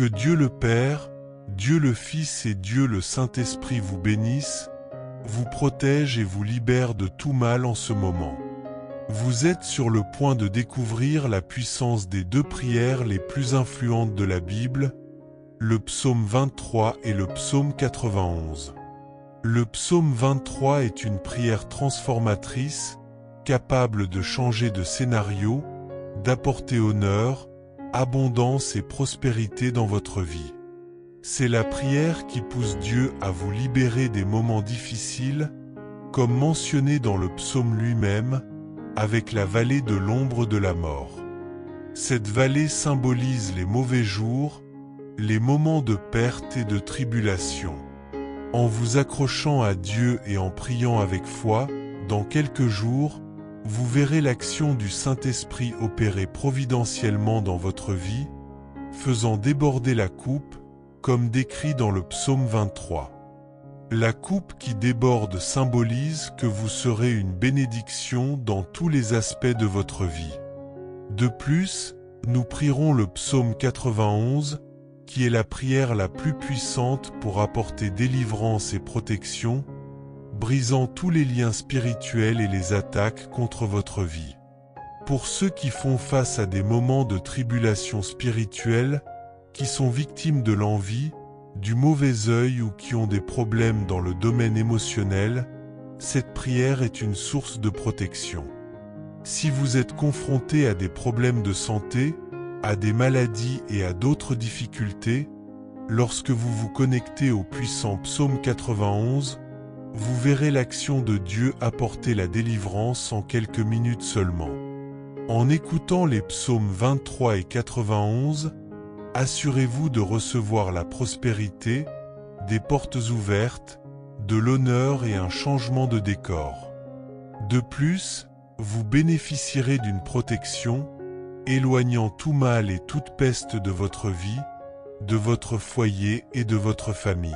Que Dieu le Père, Dieu le Fils et Dieu le Saint-Esprit vous bénissent, vous protègent et vous libèrent de tout mal en ce moment. Vous êtes sur le point de découvrir la puissance des deux prières les plus influentes de la Bible, le psaume 23 et le psaume 91. Le psaume 23 est une prière transformatrice, capable de changer de scénario, d'apporter honneur, abondance et prospérité dans votre vie. C'est la prière qui pousse Dieu à vous libérer des moments difficiles, comme mentionné dans le psaume lui-même, avec la vallée de l'ombre de la mort. Cette vallée symbolise les mauvais jours, les moments de perte et de tribulation. En vous accrochant à Dieu et en priant avec foi, dans quelques jours, vous verrez l'action du Saint-Esprit opérer providentiellement dans votre vie, faisant déborder la coupe, comme décrit dans le psaume 23. La coupe qui déborde symbolise que vous serez une bénédiction dans tous les aspects de votre vie. De plus, nous prierons le psaume 91, qui est la prière la plus puissante pour apporter délivrance et protection, brisant tous les liens spirituels et les attaques contre votre vie. Pour ceux qui font face à des moments de tribulation spirituelle, qui sont victimes de l'envie, du mauvais œil ou qui ont des problèmes dans le domaine émotionnel, cette prière est une source de protection. Si vous êtes confronté à des problèmes de santé, à des maladies et à d'autres difficultés, lorsque vous vous connectez au puissant psaume 91, vous verrez l'action de Dieu apporter la délivrance en quelques minutes seulement. En écoutant les psaumes 23 et 91, assurez-vous de recevoir la prospérité, des portes ouvertes, de l'honneur et un changement de décor. De plus, vous bénéficierez d'une protection, éloignant tout mal et toute peste de votre vie, de votre foyer et de votre famille.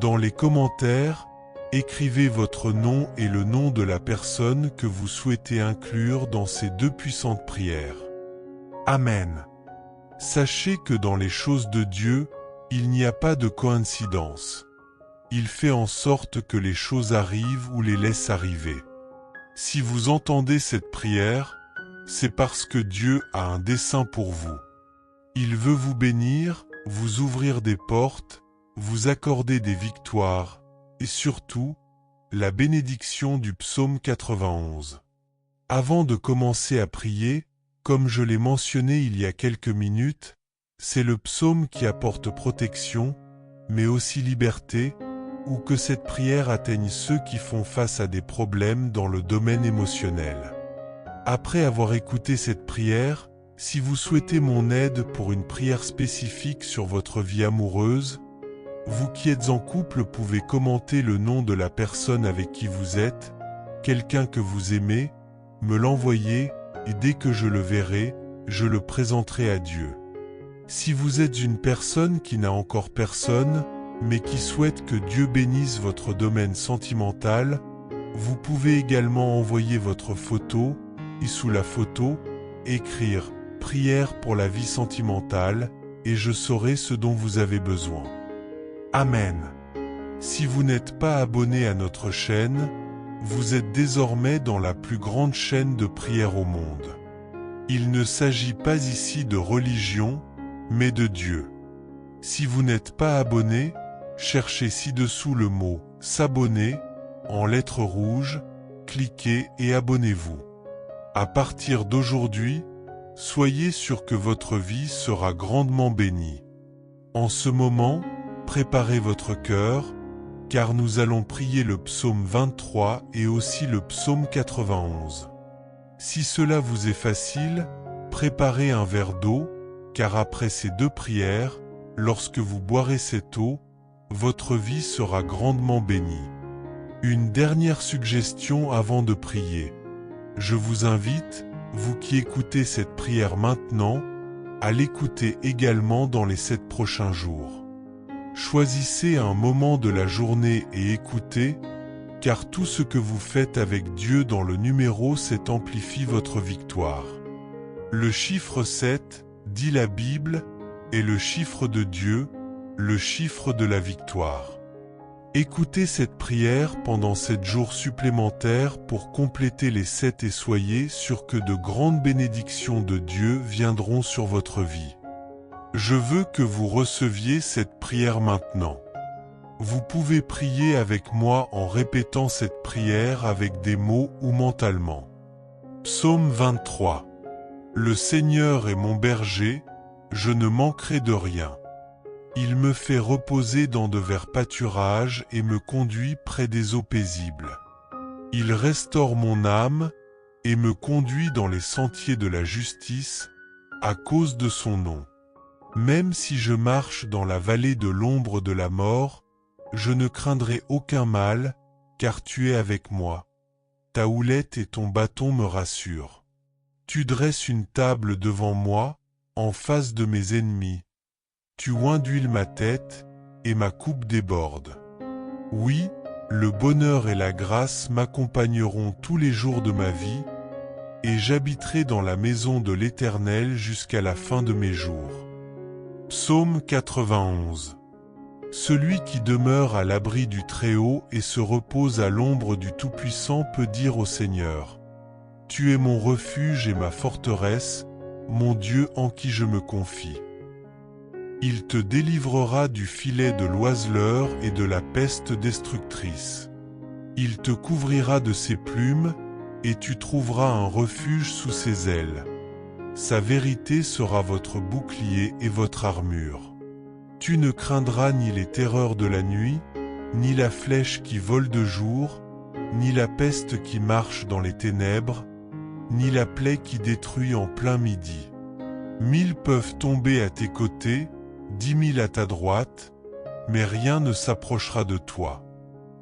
Dans les commentaires, écrivez votre nom et le nom de la personne que vous souhaitez inclure dans ces deux puissantes prières. Amen. Sachez que dans les choses de Dieu, il n'y a pas de coïncidence. Il fait en sorte que les choses arrivent ou les laisse arriver. Si vous entendez cette prière, c'est parce que Dieu a un dessein pour vous. Il veut vous bénir, vous ouvrir des portes, vous accorder des victoires, et surtout, la bénédiction du psaume 91. Avant de commencer à prier, comme je l'ai mentionné il y a quelques minutes, c'est le psaume qui apporte protection, mais aussi liberté, ou que cette prière atteigne ceux qui font face à des problèmes dans le domaine émotionnel. Après avoir écouté cette prière, si vous souhaitez mon aide pour une prière spécifique sur votre vie amoureuse, vous qui êtes en couple pouvez commenter le nom de la personne avec qui vous êtes, quelqu'un que vous aimez, me l'envoyer, et dès que je le verrai, je le présenterai à Dieu. Si vous êtes une personne qui n'a encore personne, mais qui souhaite que Dieu bénisse votre domaine sentimental, vous pouvez également envoyer votre photo, et sous la photo, écrire « Prière pour la vie sentimentale » et je saurai ce dont vous avez besoin. Amen. Si vous n'êtes pas abonné à notre chaîne, vous êtes désormais dans la plus grande chaîne de prière au monde. Il ne s'agit pas ici de religion, mais de Dieu. Si vous n'êtes pas abonné, cherchez ci-dessous le mot « S'abonner » en lettres rouges, cliquez et abonnez-vous. À partir d'aujourd'hui, soyez sûr que votre vie sera grandement bénie. En ce moment, préparez votre cœur, car nous allons prier le psaume 23 et aussi le psaume 91. Si cela vous est facile, préparez un verre d'eau, car après ces deux prières, lorsque vous boirez cette eau, votre vie sera grandement bénie. Une dernière suggestion avant de prier. Je vous invite, vous qui écoutez cette prière maintenant, à l'écouter également dans les 7 prochains jours. Choisissez un moment de la journée et écoutez, car tout ce que vous faites avec Dieu dans le numéro 7 amplifie votre victoire. Le chiffre 7, dit la Bible, et le chiffre de Dieu, le chiffre de la victoire. Écoutez cette prière pendant 7 jours supplémentaires pour compléter les 7 et soyez sûrs que de grandes bénédictions de Dieu viendront sur votre vie. Je veux que vous receviez cette prière maintenant. Vous pouvez prier avec moi en répétant cette prière avec des mots ou mentalement. Psaume 23. Le Seigneur est mon berger, je ne manquerai de rien. Il me fait reposer dans de verts pâturages et me conduit près des eaux paisibles. Il restaure mon âme et me conduit dans les sentiers de la justice, à cause de son nom. Même si je marche dans la vallée de l'ombre de la mort, je ne craindrai aucun mal, car tu es avec moi. Ta houlette et ton bâton me rassurent. Tu dresses une table devant moi, en face de mes ennemis. Tu oins d'huile ma tête, et ma coupe déborde. Oui, le bonheur et la grâce m'accompagneront tous les jours de ma vie, et j'habiterai dans la maison de l'Éternel jusqu'à la fin de mes jours. Psaume 91. Celui qui demeure à l'abri du Très-Haut et se repose à l'ombre du Tout-Puissant peut dire au Seigneur: Tu es mon refuge et ma forteresse, mon Dieu en qui je me confie. Il te délivrera du filet de l'oiseleur et de la peste destructrice. Il te couvrira de ses plumes, et tu trouveras un refuge sous ses ailes. Sa vérité sera votre bouclier et votre armure. Tu ne craindras ni les terreurs de la nuit, ni la flèche qui vole de jour, ni la peste qui marche dans les ténèbres, ni la plaie qui détruit en plein midi. 1000 peuvent tomber à tes côtés, 10 000 à ta droite, mais rien ne s'approchera de toi.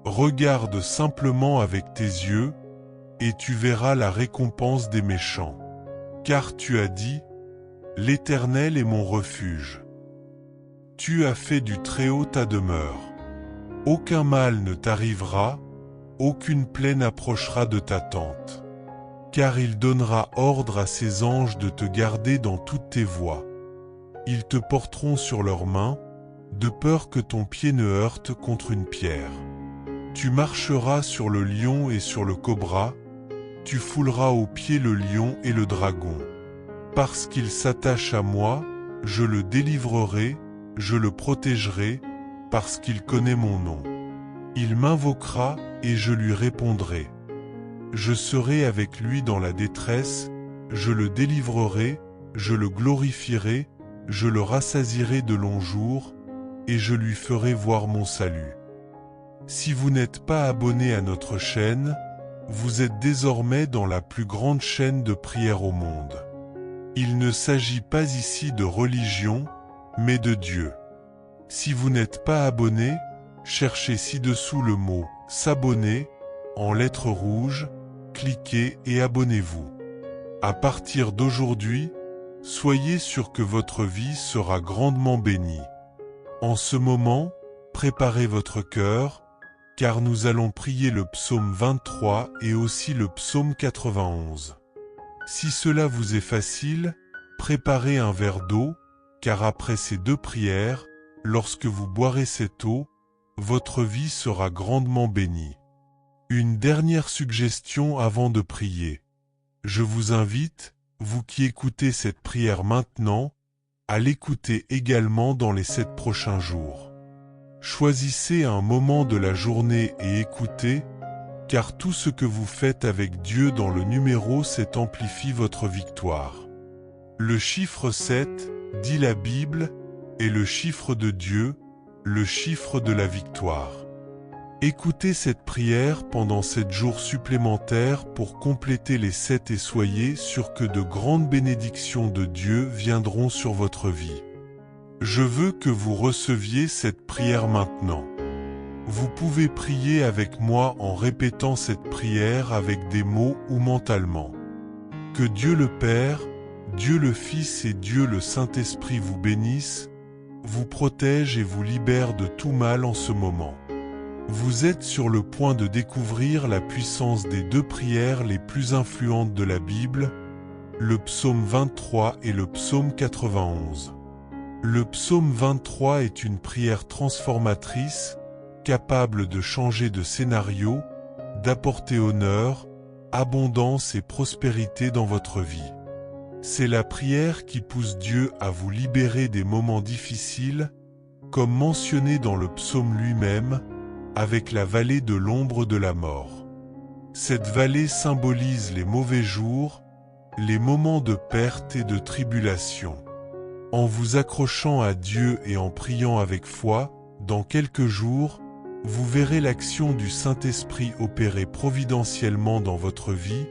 Regarde simplement avec tes yeux, et tu verras la récompense des méchants. Car tu as dit: L'Éternel est mon refuge. Tu as fait du Très-Haut ta demeure. Aucun mal ne t'arrivera, aucune plaie n'approchera de ta tente. Car il donnera ordre à ses anges de te garder dans toutes tes voies. Ils te porteront sur leurs mains, de peur que ton pied ne heurte contre une pierre. Tu marcheras sur le lion et sur le cobra, tu fouleras aux pieds le lion et le dragon. Parce qu'il s'attache à moi, je le délivrerai, je le protégerai, parce qu'il connaît mon nom. Il m'invoquera et je lui répondrai. Je serai avec lui dans la détresse, je le délivrerai, je le glorifierai, je le rassasierai de longs jours, et je lui ferai voir mon salut. Si vous n'êtes pas abonné à notre chaîne, vous êtes désormais dans la plus grande chaîne de prière au monde. Il ne s'agit pas ici de religion, mais de Dieu. Si vous n'êtes pas abonné, cherchez ci-dessous le mot « s'abonner » en lettres rouges, cliquez et abonnez-vous. À partir d'aujourd'hui, soyez sûr que votre vie sera grandement bénie. En ce moment, préparez votre cœur, car nous allons prier le psaume 23 et aussi le psaume 91. Si cela vous est facile, préparez un verre d'eau, car après ces 2 prières, lorsque vous boirez cette eau, votre vie sera grandement bénie. Une dernière suggestion avant de prier. Je vous invite, vous qui écoutez cette prière maintenant, à l'écouter également dans les 7 prochains jours. Choisissez un moment de la journée et écoutez, car tout ce que vous faites avec Dieu dans le numéro 7 amplifie votre victoire. Le chiffre 7, dit la Bible, est le chiffre de Dieu, le chiffre de la victoire. Écoutez cette prière pendant 7 jours supplémentaires pour compléter les 7 et soyez sûrs que de grandes bénédictions de Dieu viendront sur votre vie. Je veux que vous receviez cette prière maintenant. Vous pouvez prier avec moi en répétant cette prière avec des mots ou mentalement. Que Dieu le Père, Dieu le Fils et Dieu le Saint-Esprit vous bénissent, vous protègent et vous libèrent de tout mal en ce moment. Vous êtes sur le point de découvrir la puissance des 2 prières les plus influentes de la Bible, le psaume 23 et le psaume 91. Le psaume 23 est une prière transformatrice, capable de changer de scénario, d'apporter honneur, abondance et prospérité dans votre vie. C'est la prière qui pousse Dieu à vous libérer des moments difficiles, comme mentionné dans le psaume lui-même, avec la vallée de l'ombre de la mort. Cette vallée symbolise les mauvais jours, les moments de perte et de tribulation. En vous accrochant à Dieu et en priant avec foi, dans quelques jours, vous verrez l'action du Saint-Esprit opérer providentiellement dans votre vie,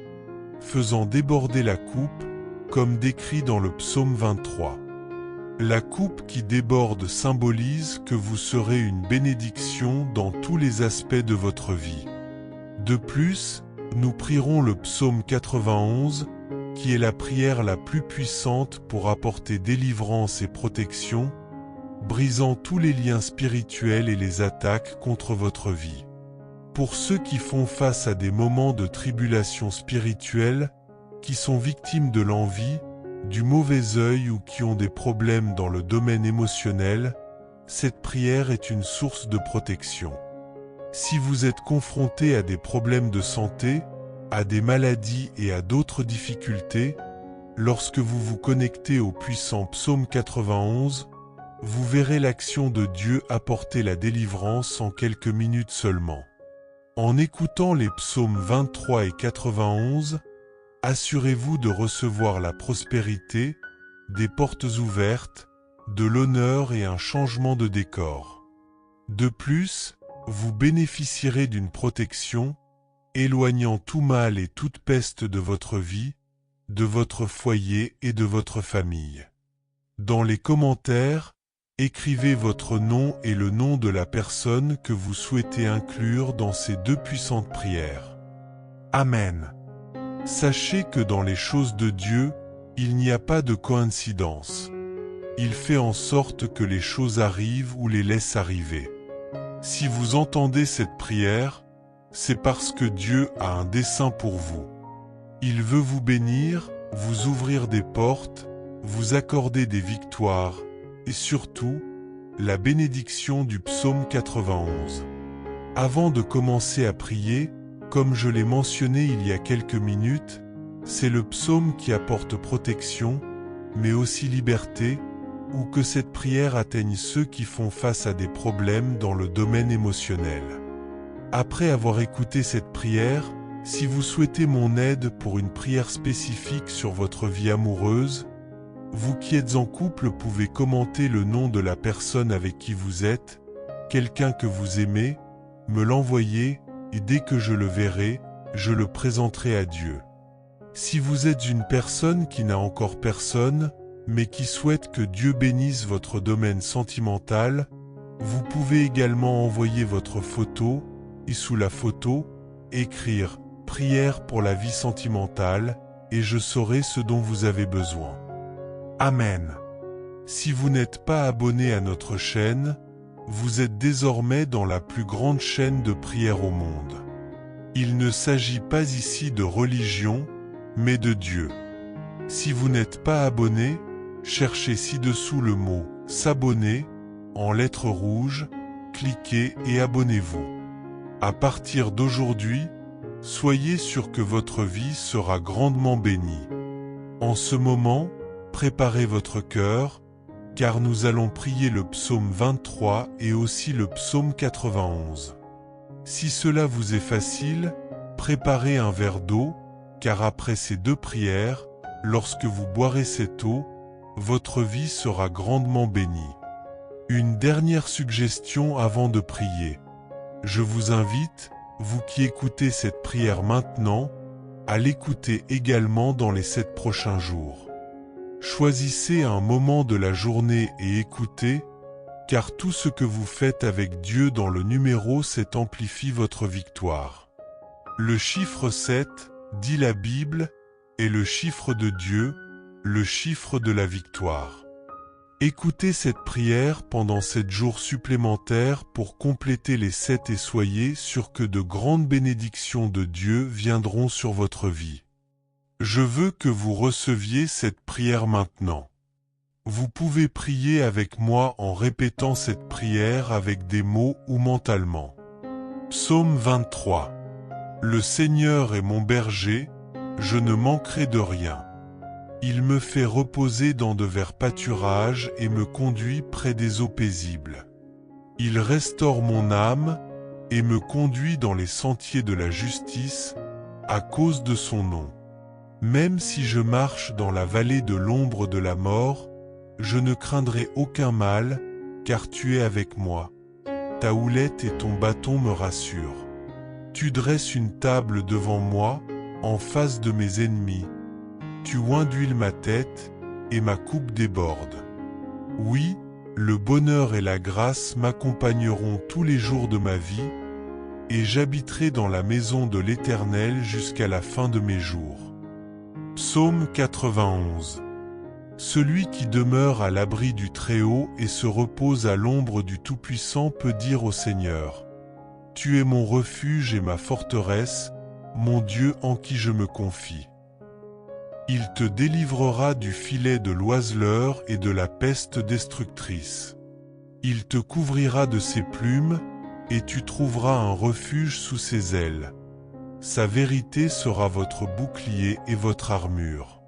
faisant déborder la coupe, comme décrit dans le psaume 23. La coupe qui déborde symbolise que vous serez une bénédiction dans tous les aspects de votre vie. De plus, nous prierons le psaume 91, qui est la prière la plus puissante pour apporter délivrance et protection, brisant tous les liens spirituels et les attaques contre votre vie. Pour ceux qui font face à des moments de tribulation spirituelle, qui sont victimes de l'envie, du mauvais œil ou qui ont des problèmes dans le domaine émotionnel, cette prière est une source de protection. Si vous êtes confronté à des problèmes de santé, à des maladies et à d'autres difficultés, lorsque vous vous connectez au puissant psaume 91, vous verrez l'action de Dieu apporter la délivrance en quelques minutes seulement. En écoutant les psaumes 23 et 91, assurez-vous de recevoir la prospérité, des portes ouvertes, de l'honneur et un changement de décor. De plus, vous bénéficierez d'une protection, éloignant tout mal et toute peste de votre vie, de votre foyer et de votre famille. Dans les commentaires, écrivez votre nom et le nom de la personne que vous souhaitez inclure dans ces deux puissantes prières. Amen. Sachez que dans les choses de Dieu, il n'y a pas de coïncidence. Il fait en sorte que les choses arrivent ou les laisse arriver. Si vous entendez cette prière, c'est parce que Dieu a un dessein pour vous. Il veut vous bénir, vous ouvrir des portes, vous accorder des victoires, et surtout, la bénédiction du psaume 91. Avant de commencer à prier, comme je l'ai mentionné il y a quelques minutes, c'est le psaume qui apporte protection, mais aussi liberté, ou que cette prière atteigne ceux qui font face à des problèmes dans le domaine émotionnel. Après avoir écouté cette prière, si vous souhaitez mon aide pour une prière spécifique sur votre vie amoureuse, vous qui êtes en couple pouvez commenter le nom de la personne avec qui vous êtes, quelqu'un que vous aimez, me l'envoyer, et dès que je le verrai, je le présenterai à Dieu. Si vous êtes une personne qui n'a encore personne, mais qui souhaite que Dieu bénisse votre domaine sentimental, vous pouvez également envoyer votre photo, et sous la photo, écrire « Prière pour la vie sentimentale » et je saurai ce dont vous avez besoin. Amen. Si vous n'êtes pas abonné à notre chaîne, vous êtes désormais dans la plus grande chaîne de prière au monde. Il ne s'agit pas ici de religion, mais de Dieu. Si vous n'êtes pas abonné, cherchez ci-dessous le mot « S'abonner » en lettres rouges, cliquez et abonnez-vous. À partir d'aujourd'hui, soyez sûr que votre vie sera grandement bénie. En ce moment, préparez votre cœur, car nous allons prier le psaume 23 et aussi le psaume 91. Si cela vous est facile, préparez un verre d'eau, car après ces deux prières, lorsque vous boirez cette eau, votre vie sera grandement bénie. Une dernière suggestion avant de prier. Je vous invite, vous qui écoutez cette prière maintenant, à l'écouter également dans les 7 prochains jours. Choisissez un moment de la journée et écoutez, car tout ce que vous faites avec Dieu dans le numéro 7 amplifie votre victoire. Le chiffre 7, dit la Bible, est le chiffre de Dieu, le chiffre de la victoire. Écoutez cette prière pendant 7 jours supplémentaires pour compléter les 7 et soyez sûr que de grandes bénédictions de Dieu viendront sur votre vie. Je veux que vous receviez cette prière maintenant. Vous pouvez prier avec moi en répétant cette prière avec des mots ou mentalement. Psaume 23. Le Seigneur est mon berger, je ne manquerai de rien. Il me fait reposer dans de verts pâturages et me conduit près des eaux paisibles. Il restaure mon âme et me conduit dans les sentiers de la justice à cause de son nom. Même si je marche dans la vallée de l'ombre de la mort, je ne craindrai aucun mal, car tu es avec moi. Ta houlette et ton bâton me rassurent. Tu dresses une table devant moi, en face de mes ennemis. Tu oins d'huile ma tête, et ma coupe déborde. Oui, le bonheur et la grâce m'accompagneront tous les jours de ma vie, et j'habiterai dans la maison de l'Éternel jusqu'à la fin de mes jours. Psaume 91. Celui qui demeure à l'abri du Très-Haut et se repose à l'ombre du Tout-Puissant peut dire au Seigneur: Tu es mon refuge et ma forteresse, mon Dieu en qui je me confie. Il te délivrera du filet de l'oiseleur et de la peste destructrice. Il te couvrira de ses plumes, et tu trouveras un refuge sous ses ailes. Sa vérité sera votre bouclier et votre armure.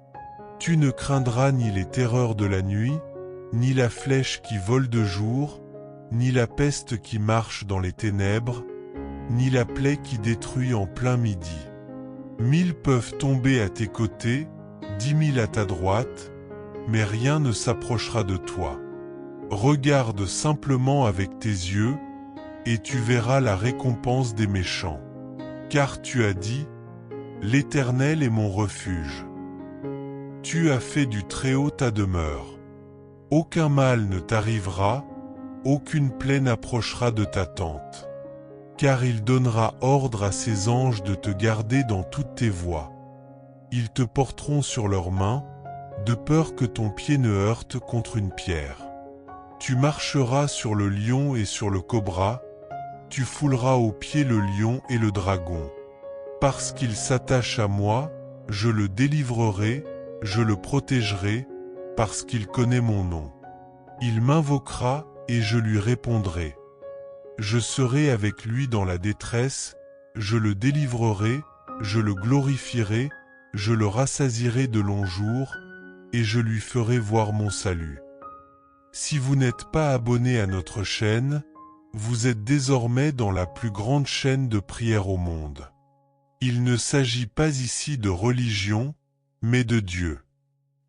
Tu ne craindras ni les terreurs de la nuit, ni la flèche qui vole de jour, ni la peste qui marche dans les ténèbres, ni la plaie qui détruit en plein midi. 1000 peuvent tomber à tes côtés, 10 000 à ta droite, mais rien ne s'approchera de toi. Regarde simplement avec tes yeux, et tu verras la récompense des méchants. Car tu as dit: L'Éternel est mon refuge. Tu as fait du Très-Haut ta demeure. Aucun mal ne t'arrivera, aucune plaie n'approchera de ta tente. Car il donnera ordre à ses anges de te garder dans toutes tes voies. Ils te porteront sur leurs mains, de peur que ton pied ne heurte contre une pierre. Tu marcheras sur le lion et sur le cobra, tu fouleras aux pieds le lion et le dragon. Parce qu'il s'attache à moi, je le délivrerai, je le protégerai, parce qu'il connaît mon nom. Il m'invoquera et je lui répondrai. Je serai avec lui dans la détresse, je le délivrerai, je le glorifierai, je le rassasierai de longs jours, et je lui ferai voir mon salut. Si vous n'êtes pas abonné à notre chaîne, vous êtes désormais dans la plus grande chaîne de prière au monde. Il ne s'agit pas ici de religion, mais de Dieu.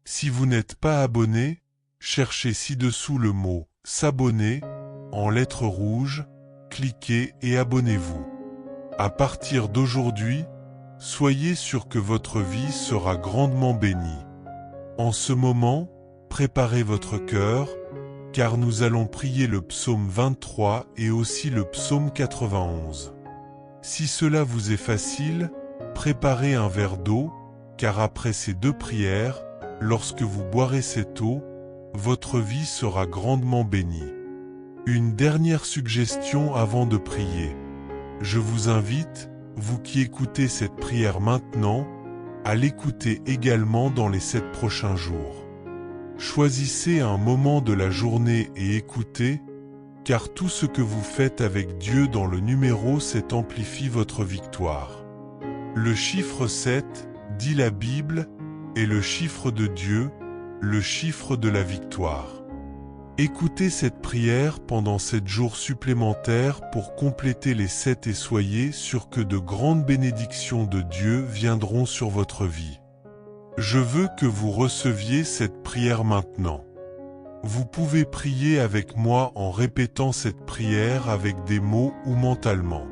Si vous n'êtes pas abonné, cherchez ci-dessous le mot « s'abonner » en lettres rouges, cliquez et abonnez-vous. À partir d'aujourd'hui, soyez sûr que votre vie sera grandement bénie. En ce moment, préparez votre cœur, car nous allons prier le psaume 23 et aussi le psaume 91. Si cela vous est facile, préparez un verre d'eau, car après ces deux prières, lorsque vous boirez cette eau, votre vie sera grandement bénie. Une dernière suggestion avant de prier. Je vous invite, vous qui écoutez cette prière maintenant, à l'écouter également dans les 7 prochains jours. Choisissez un moment de la journée et écoutez, car tout ce que vous faites avec Dieu dans le numéro 7 amplifie votre victoire. Le chiffre 7, dit la Bible, est le chiffre de Dieu, le chiffre de la victoire. Écoutez cette prière pendant 7 jours supplémentaires pour compléter les 7 et soyez sûrs que de grandes bénédictions de Dieu viendront sur votre vie. Je veux que vous receviez cette prière maintenant. Vous pouvez prier avec moi en répétant cette prière avec des mots ou mentalement.